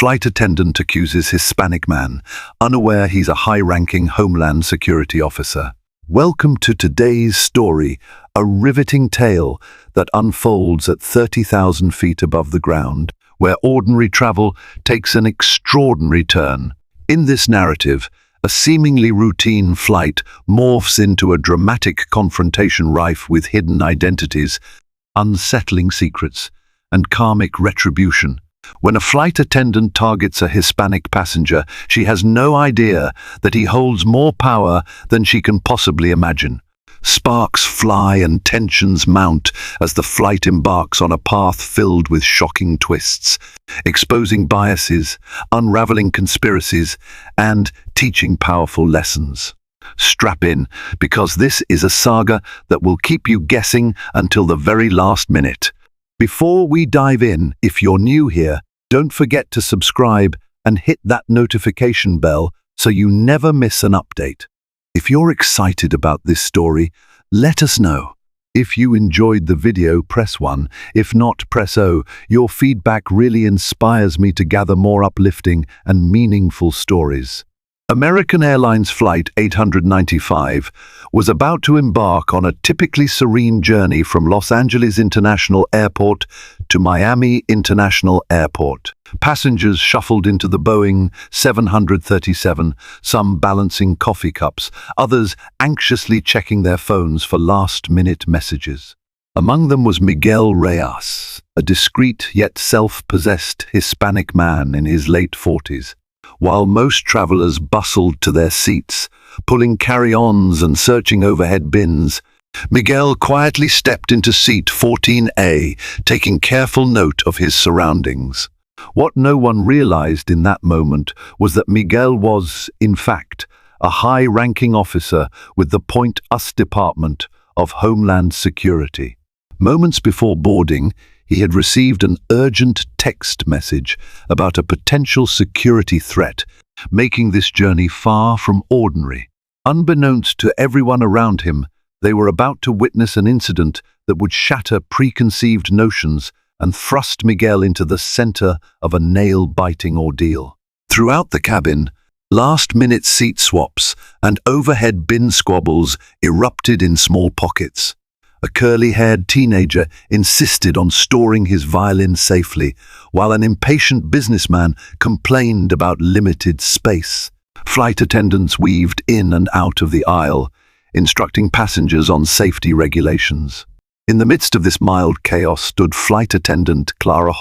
Flight attendant accuses Hispanic man, unaware he's a high-ranking Homeland Security officer. Welcome to today's story, a riveting tale that unfolds at 30,000 feet above the ground, where ordinary travel takes an extraordinary turn. In this narrative, a seemingly routine flight morphs into a dramatic confrontation rife with hidden identities, unsettling secrets, and karmic retribution. When a flight attendant targets a Hispanic passenger, she has no idea that he holds more power than she can possibly imagine. Sparks fly and tensions mount as the flight embarks on a path filled with shocking twists, exposing biases, unraveling conspiracies, and teaching powerful lessons. Strap in, because this is a saga that will keep you guessing until the very last minute. Before we dive in, if you're new here, don't forget to subscribe and hit that notification bell so you never miss an update. If you're excited about this story, let us know. If you enjoyed the video, press 1. If not, press O. Your feedback really inspires me to gather more uplifting and meaningful stories. American Airlines Flight 895 was about to embark on a typically serene journey from Los Angeles International Airport to Miami International Airport. Passengers shuffled into the Boeing 737, some balancing coffee cups, others anxiously checking their phones for last-minute messages. Among them was Miguel Reyes, a discreet yet self-possessed Hispanic man in his late 40s. While most travelers bustled to their seats, pulling carry-ons and searching overhead bins, Miguel quietly stepped into seat 14A, taking careful note of his surroundings. What no one realized in that moment was that Miguel was, in fact, a high-ranking officer with the Point US Department of Homeland Security. Moments before boarding, he had received an urgent text message about a potential security threat, making this journey far from ordinary. Unbeknownst to everyone around him, they were about to witness an incident that would shatter preconceived notions and thrust Miguel into the center of a nail-biting ordeal. Throughout the cabin, last-minute seat swaps and overhead bin squabbles erupted in small pockets. A curly-haired teenager insisted on storing his violin safely, while an impatient businessman complained about limited space. Flight attendants weaved in and out of the aisle, instructing passengers on safety regulations. In the midst of this mild chaos stood flight attendant Clara,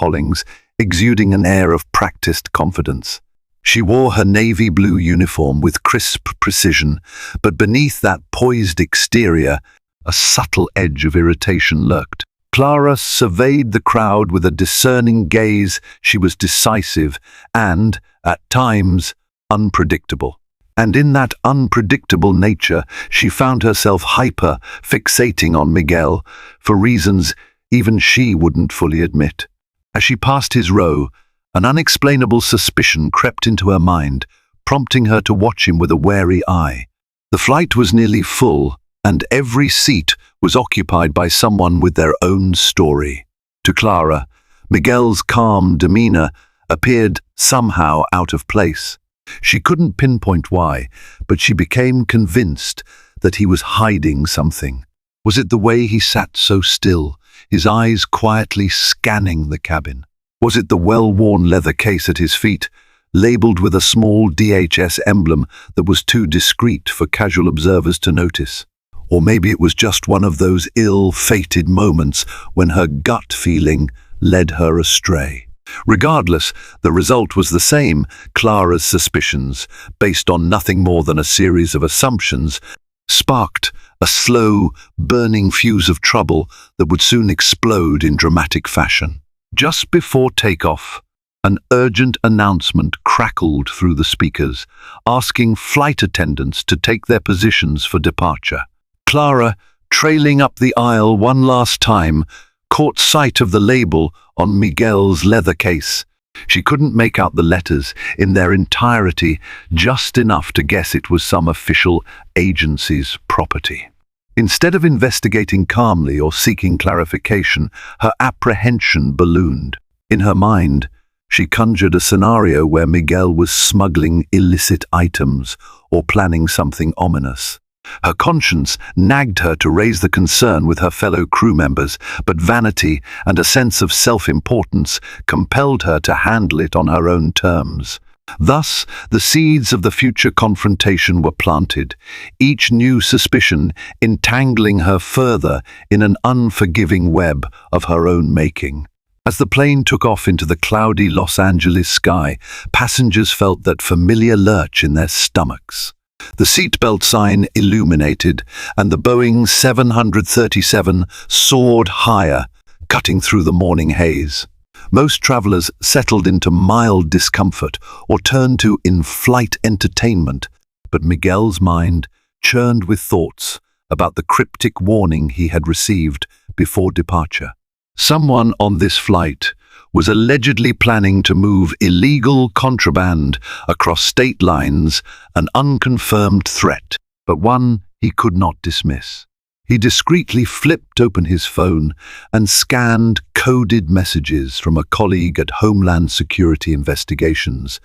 exuding an air of practiced confidence. She wore her navy blue uniform with crisp precision, but beneath that poised exterior, a subtle edge of irritation lurked. Clara surveyed the crowd with a discerning gaze. She was decisive and, at times, unpredictable. And in that unpredictable nature, she found herself hyper-fixating on Miguel for reasons even she wouldn't fully admit. As she passed his row, an unexplainable suspicion crept into her mind, prompting her to watch him with a wary eye. The flight was nearly full, and every seat was occupied by someone with their own story. To Clara, Miguel's calm demeanor appeared somehow out of place. She couldn't pinpoint why, but she became convinced that he was hiding something. Was it the way he sat so still, his eyes quietly scanning the cabin? Was it the well-worn leather case at his feet, labeled with a small DHS emblem that was too discreet for casual observers to notice? Or maybe it was just one of those ill-fated moments when her gut feeling led her astray. Regardless, the result was the same. Clara's suspicions, based on nothing more than a series of assumptions, sparked a slow, burning fuse of trouble that would soon explode in dramatic fashion. Just before takeoff, an urgent announcement crackled through the speakers, asking flight attendants to take their positions for departure. Clara, trailing up the aisle one last time, caught sight of the label on Miguel's leather case. She couldn't make out the letters in their entirety, just enough to guess it was some official agency's property. Instead of investigating calmly or seeking clarification, her apprehension ballooned. In her mind, She conjured a scenario where Miguel was smuggling illicit items or planning something ominous. Her conscience nagged her to raise the concern with her fellow crew members, but vanity and a sense of self-importance compelled her to handle it on her own terms. Thus, the seeds of the future confrontation were planted, each new suspicion entangling her further in an unforgiving web of her own making. As the plane took off into the cloudy Los Angeles sky, passengers felt that familiar lurch in their stomachs. The seatbelt sign illuminated, and the Boeing 737 soared higher, cutting through the morning haze. Most travelers settled into mild discomfort or turned to in-flight entertainment, but Miguel's mind churned with thoughts about the cryptic warning he had received before departure. Someone on this flight was allegedly planning to move illegal contraband across state lines, an unconfirmed threat, but one he could not dismiss. He discreetly flipped open his phone and scanned coded messages from a colleague at Homeland Security Investigations,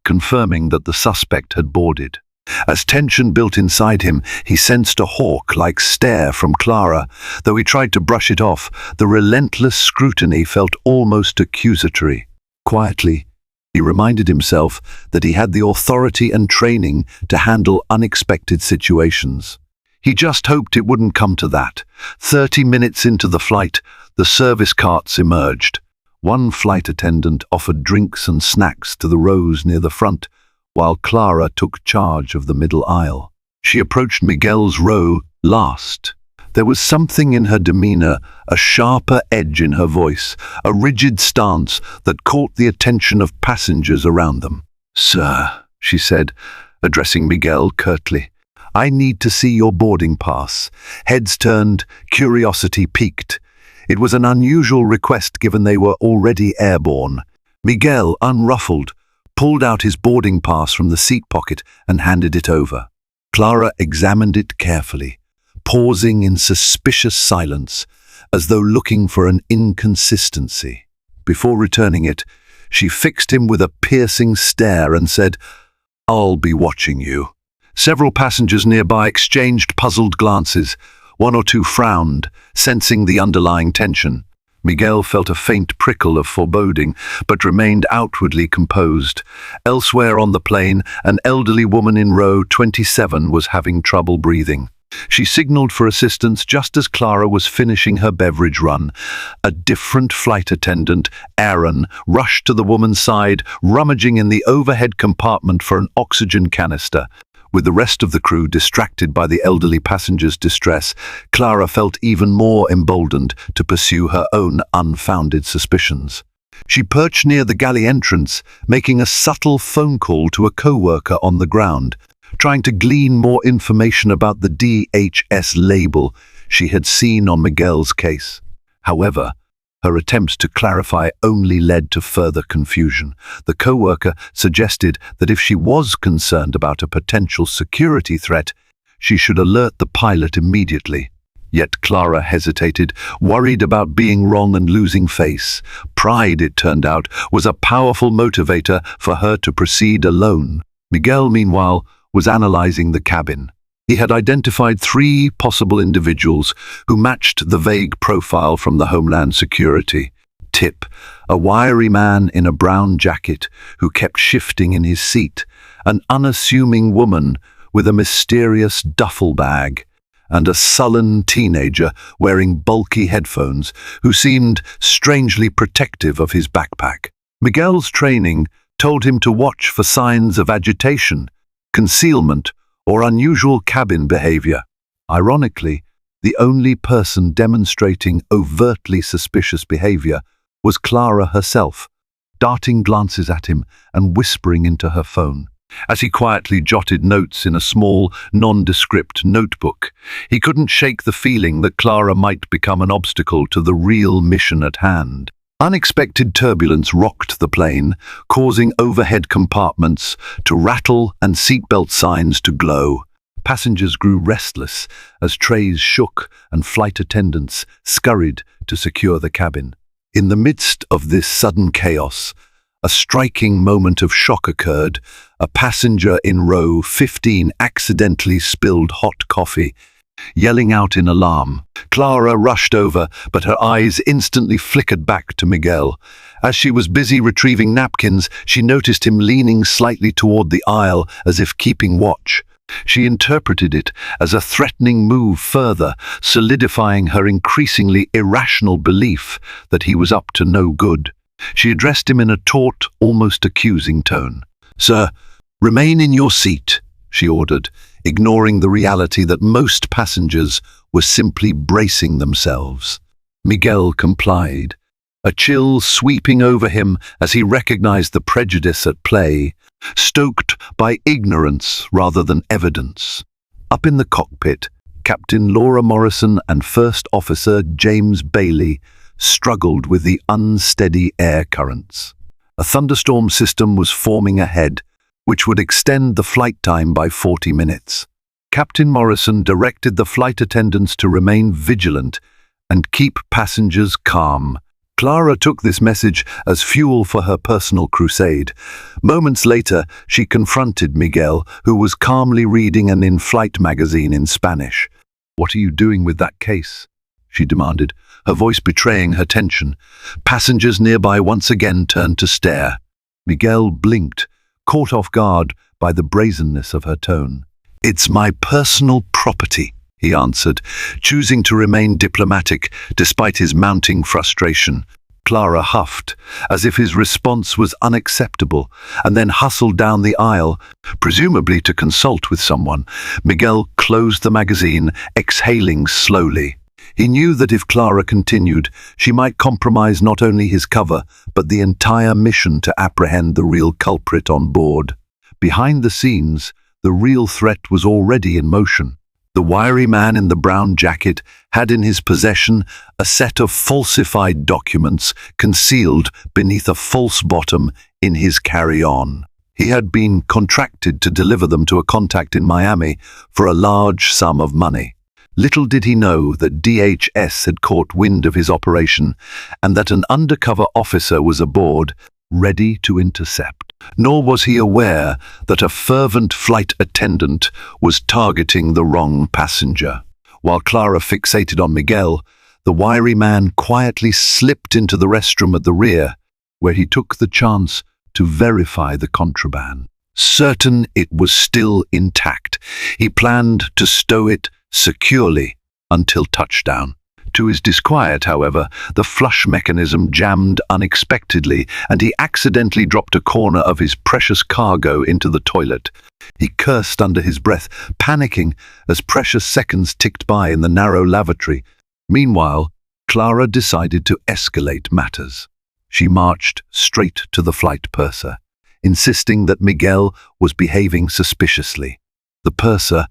confirming that the suspect had boarded. As tension built inside him, he sensed a hawk-like stare from Clara. Though he tried to brush it off, the relentless scrutiny felt almost accusatory. Quietly, he reminded himself that he had the authority and training to handle unexpected situations. He just hoped it wouldn't come to that. 30 minutes into the flight, the service carts emerged. One flight attendant offered drinks and snacks to the rows near the front, while Clara took charge of the middle aisle. She approached Miguel's row last. There was something in her demeanor, a sharper edge in her voice, a rigid stance that caught the attention of passengers around them. "Sir," she said, addressing Miguel curtly, "I need to see your boarding pass." Heads turned, curiosity piqued. It was an unusual request given they were already airborne. Miguel, unruffled, pulled out his boarding pass from the seat pocket and handed it over. Clara examined it carefully, pausing in suspicious silence, as though looking for an inconsistency. Before returning it, she fixed him with a piercing stare and said, "I'll be watching you." Several passengers nearby exchanged puzzled glances. One or two frowned, sensing the underlying tension. Miguel felt a faint prickle of foreboding, but remained outwardly composed. Elsewhere on the plane, an elderly woman in row 27 was having trouble breathing. She signaled for assistance just as Clara was finishing her beverage run. A different flight attendant, Aaron, rushed to the woman's side, rummaging in the overhead compartment for an oxygen canister. With the rest of the crew distracted by the elderly passenger's distress, Clara felt even more emboldened to pursue her own unfounded suspicions. She perched near the galley entrance, making a subtle phone call to a co-worker on the ground, trying to glean more information about the DHS label she had seen on Miguel's case. However, her attempts to clarify only led to further confusion. The co-worker suggested that if she was concerned about a potential security threat, she should alert the pilot immediately. Yet Clara hesitated, worried about being wrong and losing face. Pride, it turned out, was a powerful motivator for her to proceed alone. Miguel, meanwhile, was analyzing the cabin. He had identified 3 possible individuals who matched the vague profile from the Homeland Security. Tip, a wiry man in a brown jacket who kept shifting in his seat, an unassuming woman with a mysterious duffel bag, and a sullen teenager wearing bulky headphones who seemed strangely protective of his backpack. Miguel's training told him to watch for signs of agitation, concealment, or unusual cabin behavior. Ironically, the only person demonstrating overtly suspicious behavior was Clara herself, darting glances at him and whispering into her phone. As he quietly jotted notes in a small, nondescript notebook, he couldn't shake the feeling that Clara might become an obstacle to the real mission at hand. Unexpected turbulence rocked the plane, causing overhead compartments to rattle and seatbelt signs to glow. Passengers grew restless as trays shook and flight attendants scurried to secure the cabin. In the midst of this sudden chaos, a striking moment of shock occurred. A passenger in row 15 accidentally spilled hot coffee. Yelling out in alarm, Clara rushed over, but her eyes instantly flickered back to Miguel. As she was busy retrieving napkins, she noticed him leaning slightly toward the aisle as if keeping watch. She interpreted it as a threatening move further, solidifying her increasingly irrational belief that he was up to no good. She addressed him in a taut, almost accusing tone. "Sir, remain in your seat," she ordered, ignoring the reality that most passengers were simply bracing themselves. Miguel complied, a chill sweeping over him as he recognized the prejudice at play, stoked by ignorance rather than evidence. Up in the cockpit, Captain Laura Morrison and First Officer James Bailey struggled with the unsteady air currents. A thunderstorm system was forming ahead, which would extend the flight time by 40 minutes. Captain Morrison directed the flight attendants to remain vigilant and keep passengers calm. Clara took this message as fuel for her personal crusade. Moments later, she confronted Miguel, who was calmly reading an in-flight magazine in Spanish. "What are you doing with that case?" she demanded, her voice betraying her tension. Passengers nearby once again turned to stare. Miguel blinked, caught off guard by the brazenness of her tone. "It's my personal property," he answered, choosing to remain diplomatic despite his mounting frustration. Clara huffed, as if his response was unacceptable, and then hustled down the aisle, presumably to consult with someone. Miguel closed the magazine, exhaling slowly. He knew that if Clara continued, she might compromise not only his cover, but the entire mission to apprehend the real culprit on board. Behind the scenes, the real threat was already in motion. The wiry man in the brown jacket had in his possession a set of falsified documents concealed beneath a false bottom in his carry-on. He had been contracted to deliver them to a contact in Miami for a large sum of money. Little did he know that DHS had caught wind of his operation and that an undercover officer was aboard, ready to intercept. Nor was he aware that a fervent flight attendant was targeting the wrong passenger. While Clara fixated on Miguel, the wiry man quietly slipped into the restroom at the rear, where he took the chance to verify the contraband. Certain it was still intact, he planned to stow it securely until touchdown. To his disquiet, however, the flush mechanism jammed unexpectedly, and he accidentally dropped a corner of his precious cargo into the toilet. He cursed under his breath, panicking as precious seconds ticked by in the narrow lavatory. Meanwhile, Clara decided to escalate matters. She marched straight to the flight purser, insisting that Miguel was behaving suspiciously. The purser,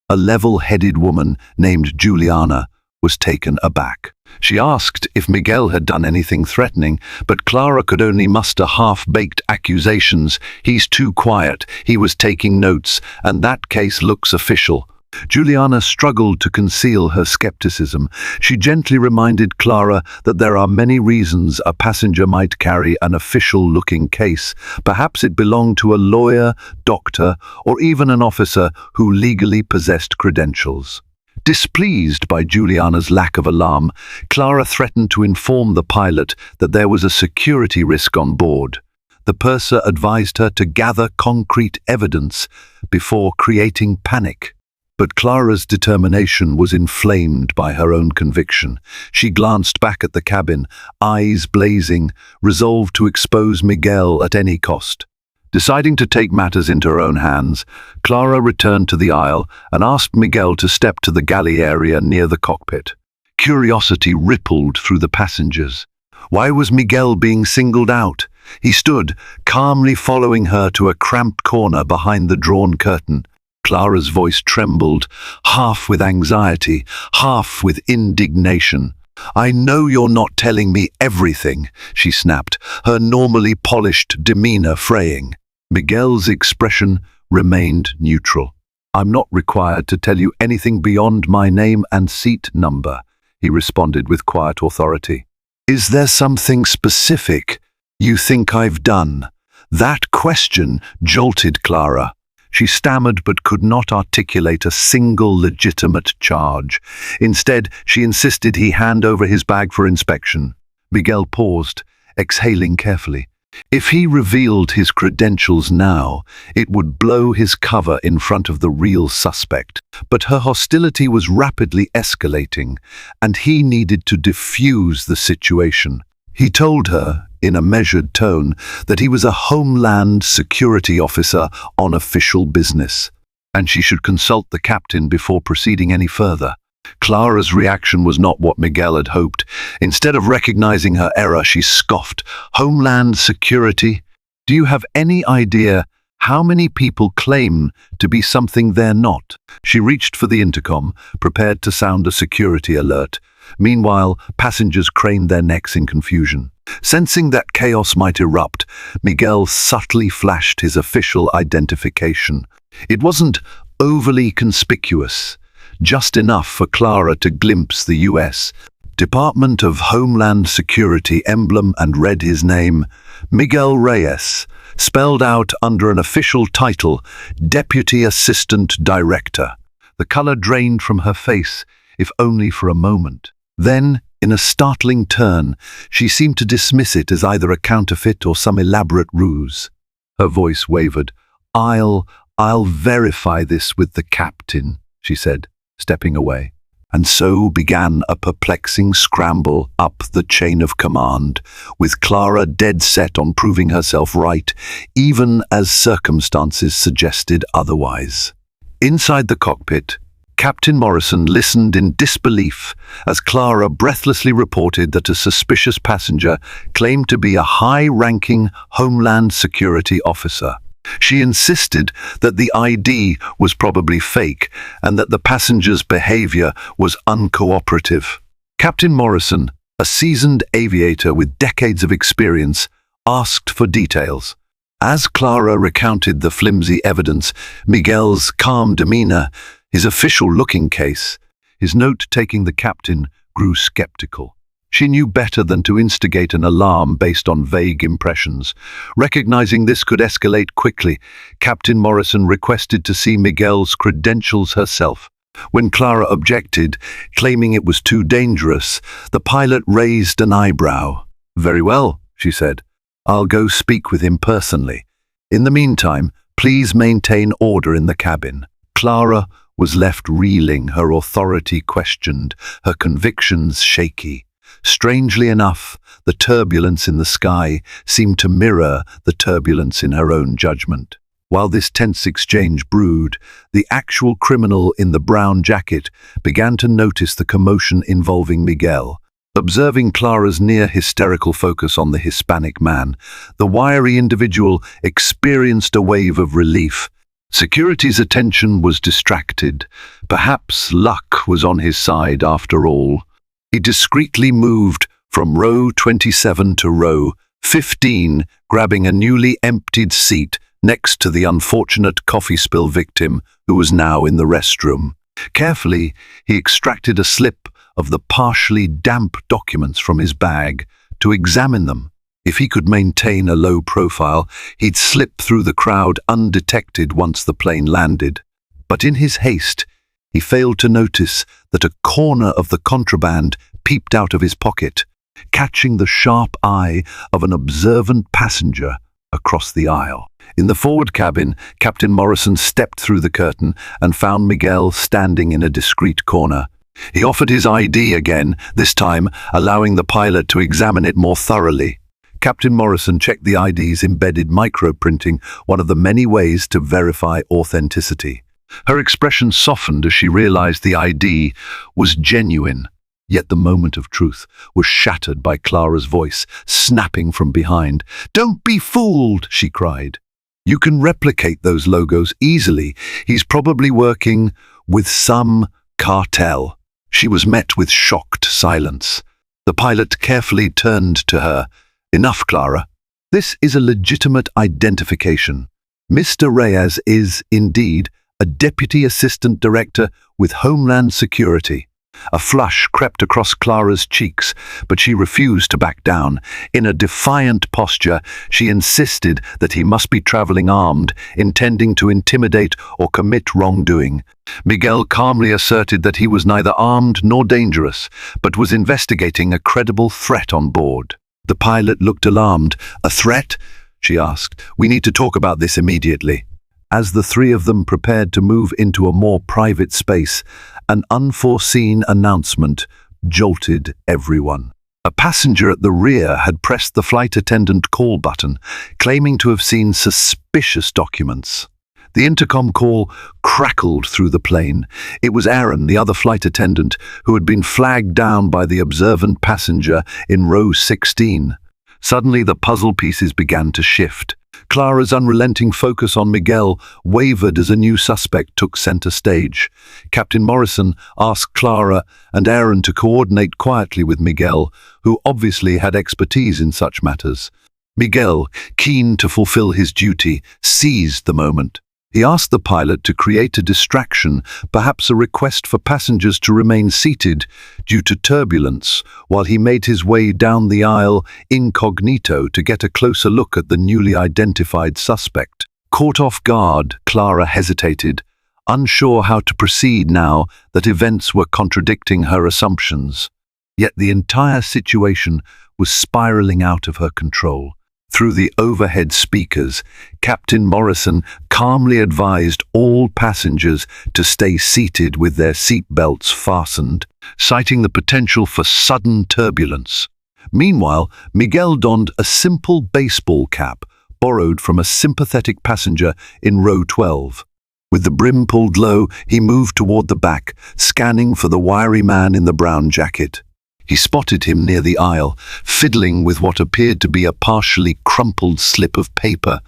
a level-headed woman named Juliana, was taken aback. She asked if Miguel had done anything threatening, but Clara could only muster half-baked accusations. "He's too quiet, he was taking notes, and that case looks official." Juliana struggled to conceal her skepticism. She gently reminded Clara that there are many reasons a passenger might carry an official-looking case. Perhaps it belonged to a lawyer, doctor, or even an officer who legally possessed credentials. Displeased by Juliana's lack of alarm, Clara threatened to inform the pilot that there was a security risk on board. The purser advised her to gather concrete evidence before creating panic. But Clara's determination was inflamed by her own conviction. She glanced back at the cabin, eyes blazing, resolved to expose Miguel at any cost. Deciding to take matters into her own hands, Clara returned to the aisle and asked Miguel to step to the galley area near the cockpit. Curiosity rippled through the passengers. Why was Miguel being singled out? He stood, calmly following her to a cramped corner behind the drawn curtain. Clara's voice trembled, half with anxiety, half with indignation. "I know you're not telling me everything," she snapped, her normally polished demeanor fraying. Miguel's expression remained neutral. "I'm not required to tell you anything beyond my name and seat number," he responded with quiet authority. "Is there something specific you think I've done? That question jolted Clara. She stammered but could not articulate a single legitimate charge. Instead, she insisted he hand over his bag for inspection. Miguel paused, exhaling carefully. If he revealed his credentials now, it would blow his cover in front of the real suspect. But her hostility was rapidly escalating, and he needed to defuse the situation. He told her, in a measured tone, that he was a Homeland Security officer on official business, and she should consult the captain before proceeding any further. Clara's reaction was not what Miguel had hoped. Instead of recognizing her error, she scoffed. Homeland Security? Do you have any idea how many people claim to be something they're not? She reached for the intercom, prepared to sound a security alert. Meanwhile, passengers craned their necks in confusion. Sensing that chaos might erupt, Miguel subtly flashed his official identification. It wasn't overly conspicuous, just enough for Clara to glimpse the U.S. Department of Homeland Security emblem and read his name, Miguel Reyes, spelled out under an official title, Deputy Assistant Director. The color drained from her face, if only for a moment. Then, in a startling turn, she seemed to dismiss it as either a counterfeit or some elaborate ruse. Her voice wavered. I'll verify this with the captain, she said, stepping away. And so began a perplexing scramble up the chain of command, with Clara dead set on proving herself right, even as circumstances suggested otherwise. Inside the cockpit, Captain Morrison listened in disbelief as Clara breathlessly reported that a suspicious passenger claimed to be a high-ranking Homeland Security officer. She insisted that the ID was probably fake and that the passenger's behavior was uncooperative. Captain Morrison, a seasoned aviator with decades of experience, asked for details. As Clara recounted the flimsy evidence, Miguel's calm demeanor, his official-looking case, his note-taking the captain, grew skeptical. She knew better than to instigate an alarm based on vague impressions. Recognizing this could escalate quickly, Captain Morrison requested to see Miguel's credentials herself. When Clara objected, claiming it was too dangerous, the pilot raised an eyebrow. "Very well," she said. "I'll go speak with him personally. In the meantime, please maintain order in the cabin." Clara was left reeling, her authority questioned, her convictions shaky. Strangely enough, the turbulence in the sky seemed to mirror the turbulence in her own judgment. While this tense exchange brewed, the actual criminal in the brown jacket began to notice the commotion involving Miguel. Observing Clara's near-hysterical focus on the Hispanic man, the wiry individual experienced a wave of relief. Security's attention was distracted. Perhaps luck was on his side after all. He discreetly moved from row 27 to row 15, grabbing a newly emptied seat next to the unfortunate coffee spill victim who was now in the restroom. Carefully, he extracted a slip of the partially damp documents from his bag to examine them. If he could maintain a low profile, he'd slip through the crowd undetected once the plane landed. But in his haste, he failed to notice that a corner of the contraband peeped out of his pocket, catching the sharp eye of an observant passenger across the aisle. In the forward cabin, Captain Morrison stepped through the curtain and found Miguel standing in a discreet corner. He offered his ID again, this time allowing the pilot to examine it more thoroughly. Captain Morrison checked the ID's embedded microprinting, one of the many ways to verify authenticity. Her expression softened as she realized the ID was genuine. Yet the moment of truth was shattered by Clara's voice, snapping from behind. "Don't be fooled," she cried. "You can replicate those logos easily. He's probably working with some cartel." She was met with shocked silence. The pilot carefully turned to her. "Enough, Clara. This is a legitimate identification. Mr. Reyes is, indeed, a Deputy Assistant Director with Homeland Security. A flush crept across Clara's cheeks, but she refused to back down. In a defiant posture, she insisted that he must be traveling armed, intending to intimidate or commit wrongdoing. Miguel calmly asserted that he was neither armed nor dangerous, but was investigating a credible threat on board. The pilot looked alarmed. "A threat?" she asked. "We need to talk about this immediately." As the three of them prepared to move into a more private space, an unforeseen announcement jolted everyone. A passenger at the rear had pressed the flight attendant call button, claiming to have seen suspicious documents. The intercom call crackled through the plane. It was Aaron, the other flight attendant, who had been flagged down by the observant passenger in row 16. Suddenly, the puzzle pieces began to shift. Clara's unrelenting focus on Miguel wavered as a new suspect took center stage. Captain Morrison asked Clara and Aaron to coordinate quietly with Miguel, who obviously had expertise in such matters. Miguel, keen to fulfill his duty, seized the moment. He asked the pilot to create a distraction, perhaps a request for passengers to remain seated due to turbulence, while he made his way down the aisle incognito to get a closer look at the newly identified suspect. Caught off guard, Clara hesitated, unsure how to proceed now that events were contradicting her assumptions. Yet the entire situation was spiraling out of her control. Through the overhead speakers, Captain Morrison calmly advised all passengers to stay seated with their seat belts fastened, citing the potential for sudden turbulence. Meanwhile, Miguel donned a simple baseball cap borrowed from a sympathetic passenger in row 12. With the brim pulled low, he moved toward the back, scanning for the wiry man in the brown jacket. He spotted him near the aisle, fiddling with what appeared to be a partially crumpled slip of paper.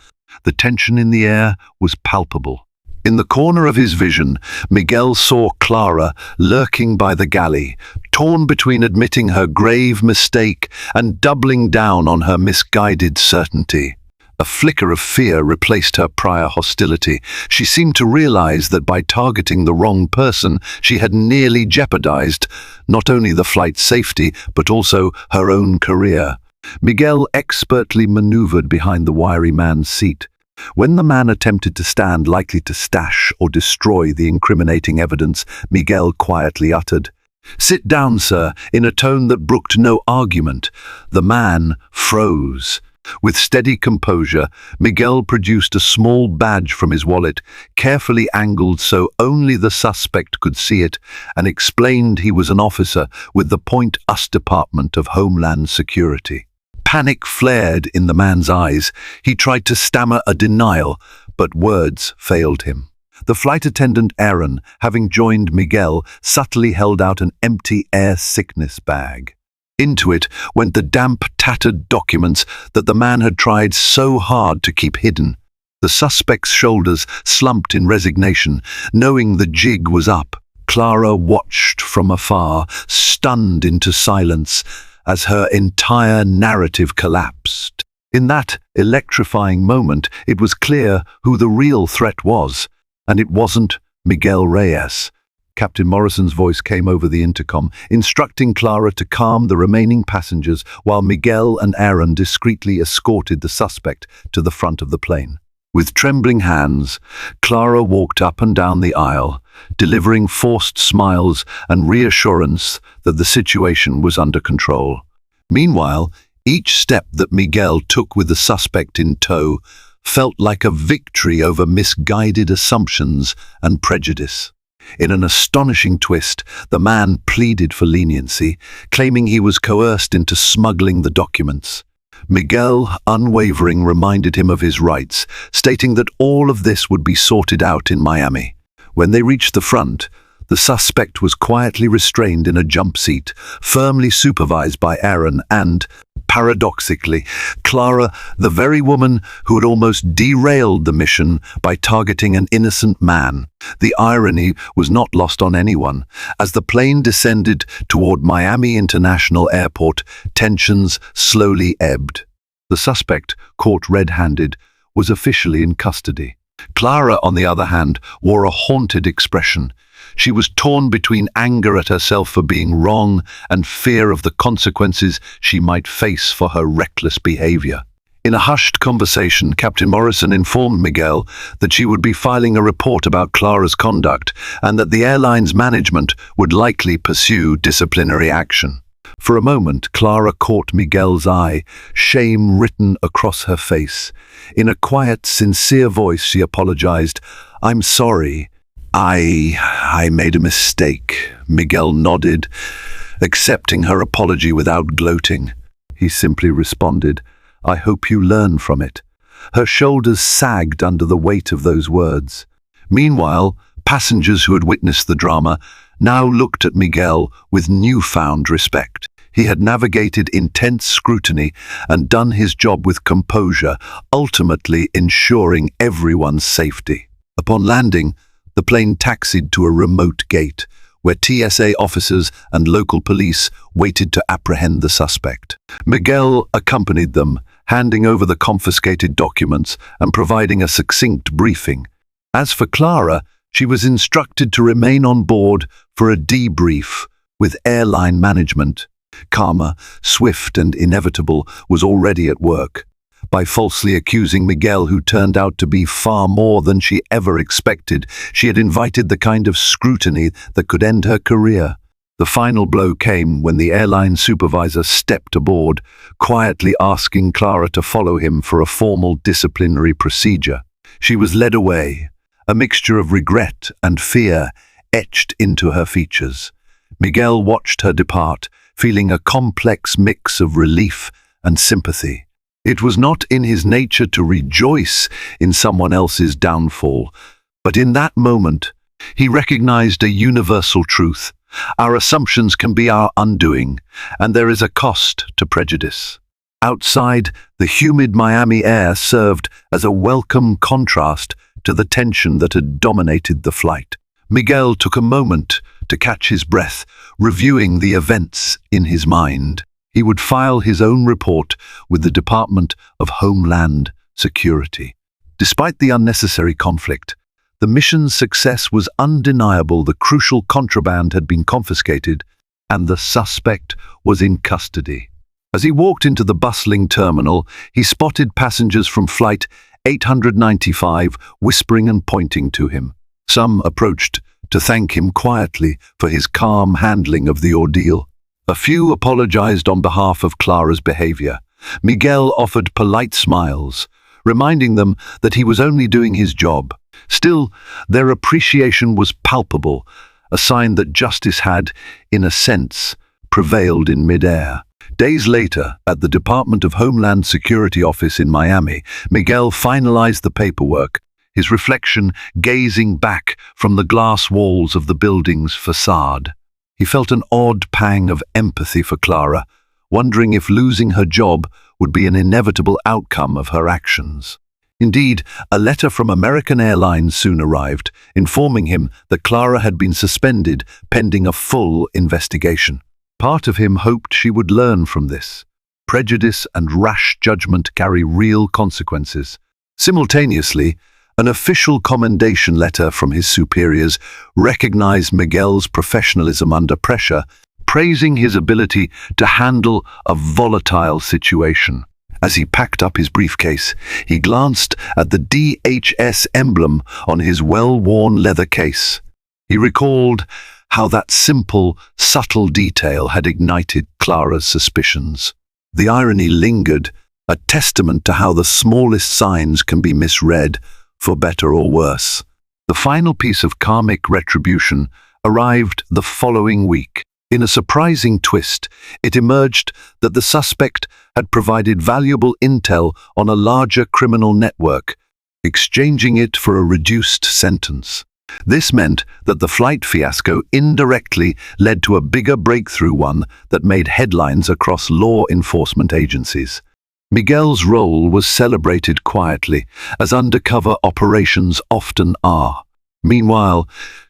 The tension in the air was palpable. In the corner of his vision, Miguel saw Clara lurking by the galley, torn between admitting her grave mistake and doubling down on her misguided certainty. A flicker of fear replaced her prior hostility. She seemed to realize that by targeting the wrong person, she had nearly jeopardized not only the flight's safety, but also her own career. Miguel expertly maneuvered behind the wiry man's seat. When the man attempted to stand, likely to stash or destroy the incriminating evidence, Miguel quietly uttered, "Sit down, sir," in a tone that brooked no argument. The man froze. With steady composure, Miguel produced a small badge from his wallet, carefully angled so only the suspect could see it, and explained he was an officer with the Point US Department of Homeland Security. Panic flared in the man's eyes. He tried to stammer a denial, but words failed him. The flight attendant Aaron, having joined Miguel, subtly held out an empty air sickness bag. Into it went the damp, tattered documents that the man had tried so hard to keep hidden. The suspect's shoulders slumped in resignation, knowing the jig was up. Clara watched from afar, stunned into silence, as her entire narrative collapsed. In that electrifying moment, it was clear who the real threat was, and it wasn't Miguel Reyes. Captain Morrison's voice came over the intercom, instructing Clara to calm the remaining passengers while Miguel and Aaron discreetly escorted the suspect to the front of the plane. With trembling hands, Clara walked up and down the aisle, delivering forced smiles and reassurance that the situation was under control. Meanwhile, each step that Miguel took with the suspect in tow felt like a victory over misguided assumptions and prejudice. In an astonishing twist, the man pleaded for leniency, claiming he was coerced into smuggling the documents. Miguel, unwavering, reminded him of his rights, stating that all of this would be sorted out in Miami. When they reached the front, the suspect was quietly restrained in a jump seat, firmly supervised by Aaron and, paradoxically, Clara, the very woman who had almost derailed the mission by targeting an innocent man. The irony was not lost on anyone. As the plane descended toward Miami International Airport, tensions slowly ebbed. The suspect, caught red-handed, was officially in custody. Clara, on the other hand, wore a haunted expression. She was torn between anger at herself for being wrong and fear of the consequences she might face for her reckless behavior. In a hushed conversation, Captain Morrison informed Miguel that she would be filing a report about Clara's conduct and that the airline's management would likely pursue disciplinary action. For a moment, Clara caught Miguel's eye, shame written across her face. In a quiet, sincere voice, she apologized. "I'm sorry. I made a mistake." Miguel nodded, accepting her apology without gloating. He simply responded, "I hope you learn from it." Her shoulders sagged under the weight of those words. Meanwhile, passengers who had witnessed the drama now looked at Miguel with newfound respect. He had navigated intense scrutiny and done his job with composure, ultimately ensuring everyone's safety. Upon landing, the plane taxied to a remote gate, where TSA officers and local police waited to apprehend the suspect. Miguel accompanied them, handing over the confiscated documents and providing a succinct briefing. As for Clara, she was instructed to remain on board for a debrief with airline management. Karma, swift and inevitable, was already at work. By falsely accusing Miguel, who turned out to be far more than she ever expected, she had invited the kind of scrutiny that could end her career. The final blow came when the airline supervisor stepped aboard, quietly asking Clara to follow him for a formal disciplinary procedure. She was led away, a mixture of regret and fear etched into her features. Miguel watched her depart, feeling a complex mix of relief and sympathy. It was not in his nature to rejoice in someone else's downfall, but in that moment, he recognized a universal truth. Our assumptions can be our undoing, and there is a cost to prejudice. Outside, the humid Miami air served as a welcome contrast to the tension that had dominated the flight. Miguel took a moment to catch his breath, reviewing the events in his mind. He would file his own report with the Department of Homeland Security. Despite the unnecessary conflict, the mission's success was undeniable. The crucial contraband had been confiscated, and the suspect was in custody. As he walked into the bustling terminal, he spotted passengers from Flight 895 whispering and pointing to him. Some approached to thank him quietly for his calm handling of the ordeal. A few apologized on behalf of Clara's behavior. Miguel offered polite smiles, reminding them that he was only doing his job. Still, their appreciation was palpable, a sign that justice had, in a sense, prevailed in midair. Days later, at the Department of Homeland Security office in Miami, Miguel finalized the paperwork, his reflection gazing back from the glass walls of the building's facade. He felt an odd pang of empathy for Clara, wondering if losing her job would be an inevitable outcome of her actions. Indeed, a letter from American Airlines soon arrived, informing him that Clara had been suspended pending a full investigation. Part of him hoped she would learn from this. Prejudice and rash judgment carry real consequences. Simultaneously, an official commendation letter from his superiors recognized Miguel's professionalism under pressure, praising his ability to handle a volatile situation. As he packed up his briefcase, he glanced at the DHS emblem on his well-worn leather case. He recalled how that simple, subtle detail had ignited Clara's suspicions. The irony lingered, a testament to how the smallest signs can be misread, for better or worse. The final piece of karmic retribution arrived the following week. In a surprising twist, it emerged that the suspect had provided valuable intel on a larger criminal network, exchanging it for a reduced sentence. This meant that the flight fiasco indirectly led to a bigger breakthrough, one that made headlines across law enforcement agencies. Miguel's role was celebrated quietly, as undercover operations often are. Meanwhile,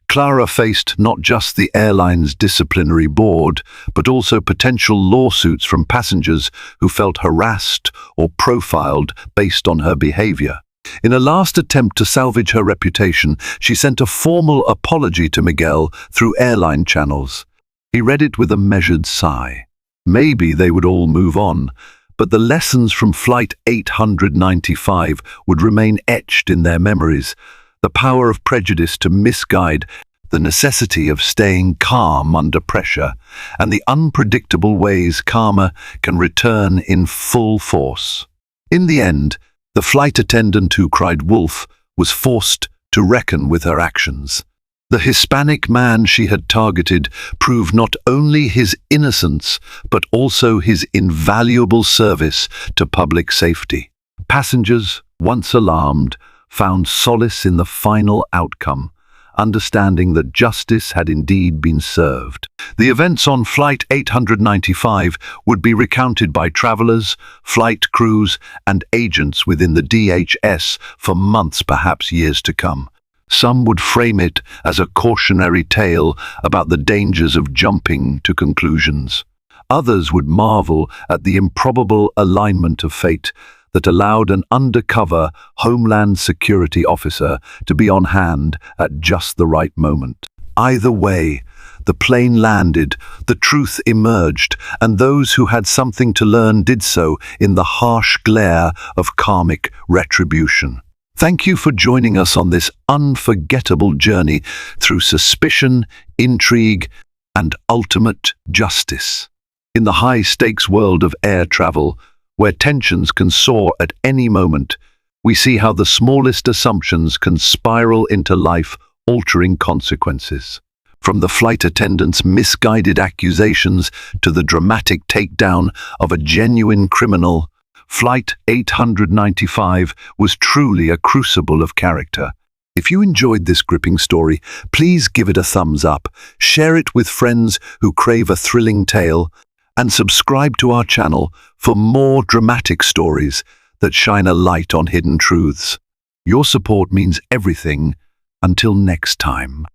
Clara faced not just the airline's disciplinary board, but also potential lawsuits from passengers who felt harassed or profiled based on her behavior. In a last attempt to salvage her reputation, she sent a formal apology to Miguel through airline channels. He read it with a measured sigh. Maybe they would all move on, but the lessons from Flight 895 would remain etched in their memories. The power of prejudice to misguide, the necessity of staying calm under pressure, and the unpredictable ways karma can return in full force. In the end, the flight attendant who cried wolf was forced to reckon with her actions. The Hispanic man she had targeted proved not only his innocence, but also his invaluable service to public safety. Passengers, once alarmed, found solace in the final outcome, understanding that justice had indeed been served. The events on Flight 895 would be recounted by travelers, flight crews, and agents within the DHS for months, perhaps years to come. Some would frame it as a cautionary tale about the dangers of jumping to conclusions. Others would marvel at the improbable alignment of fate that allowed an undercover Homeland Security officer to be on hand at just the right moment. Either way, the plane landed, the truth emerged, and those who had something to learn did so in the harsh glare of karmic retribution. Thank you for joining us on this unforgettable journey through suspicion, intrigue, and ultimate justice. In the high-stakes world of air travel, where tensions can soar at any moment, we see how the smallest assumptions can spiral into life-altering consequences. From the flight attendant's misguided accusations to the dramatic takedown of a genuine criminal, Flight 895 was truly a crucible of character. If you enjoyed this gripping story, please give it a thumbs up, share it with friends who crave a thrilling tale, and subscribe to our channel for more dramatic stories that shine a light on hidden truths. Your support means everything. Until next time.